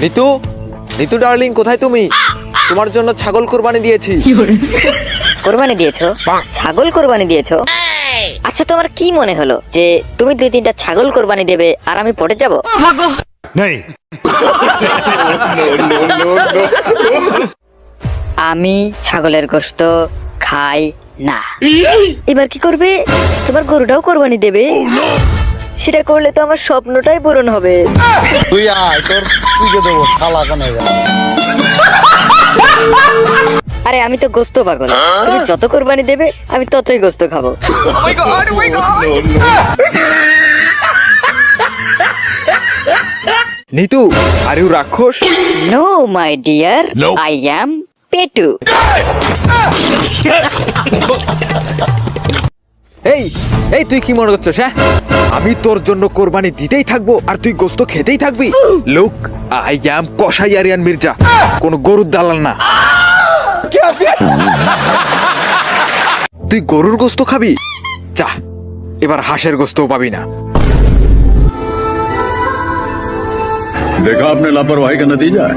Nitu, Nitu darling, কোথায় তুমি? তোমার জন্য ছাগল কোরবানি দিয়েছি। কোরবানি দিয়েছো? ছাগল কোরবানি দিয়েছো? আচ্ছা, তোমার কি মনে হলো যে তুমি 2-3টা ছাগল কোরবানি দেবে আর আমি পড়ে যাব? আমি ছাগলের গোশত খাই না। এবার কি করবে? তোমার গরুটাও কোরবানি দেবে? সেটা করলে তো আমার স্বপ্নটাই পূরণ হবে। তুই আয়, তোর তুইকে দেবো শালা কানে গেল। আরে আমি তো গোস্ত পাগল, তুমি যত কোরবানি দেবে আমি ততই গোস্ত খাবো। নিতু, আর ইউ রাক্ষস? No my dear, I am পেটু। এই এই তুই কি মনে করছিস? হ্যাঁ, আমি তোর জন্য কোরবানি দিতেই থাকবো আর তুই গোস্ত খেতেই থাকবি? লুক, আই অ্যাম কসাই আরিয়ান মির্জা, কোন গরুর দালাল না। তুই গরুর গোস্ত খাবি? যা, এবার হাঁসের গোস্তও পাবি না। देखा आपने लापरवाही का नतीजा है।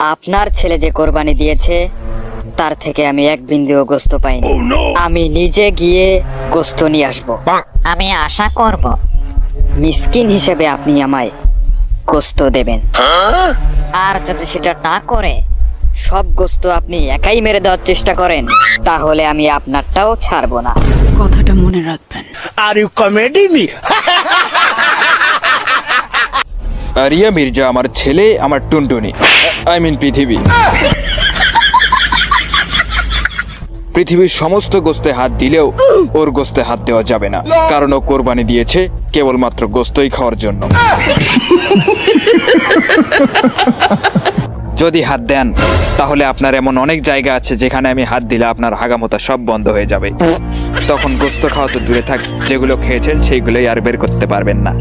আপনার ছেলে যে কোরবানি দিয়েছে তার থেকে আমি এক বিন্দুও গোস্ত পাইনি। আমি নিজে গিয়ে গোস্ত নিয়ে আসবো। আমি আশা করব মিসকিন হিসেবে আপনি আমায় গোস্ত দেবেন, আর যদি সেটা না করে সব গোস্ত আপনি একাই মেরে দেওয়ার চেষ্টা করেন তাহলে আমি আপনারটাও ছাড়বো না। কথাটা মনে রাখবেন। আরিয়া মির্জা আমার ছেলে, আমার টুনটুনি, আই মিন পৃথিবী। পৃথিবীর সমস্ত গোস্তে হাত দিলেও ওর গোস্তে হাত দেওয়া যাবে না, কারণ ও কোরবানি দিয়েছে কেবলমাত্র গোস্তই খাওয়ার জন্য। যদি হাত দেন তাহলে আপনার এমন অনেক জায়গা আছে যেখানে আমি হাত দিলে আপনার হাগামোতা সব বন্ধ হয়ে যাবে। তখন গোস্ত খাওয়া তো দূরে থাক, যেগুলো খেয়েছেন সেইগুলোই আর বের করতে পারবেন না।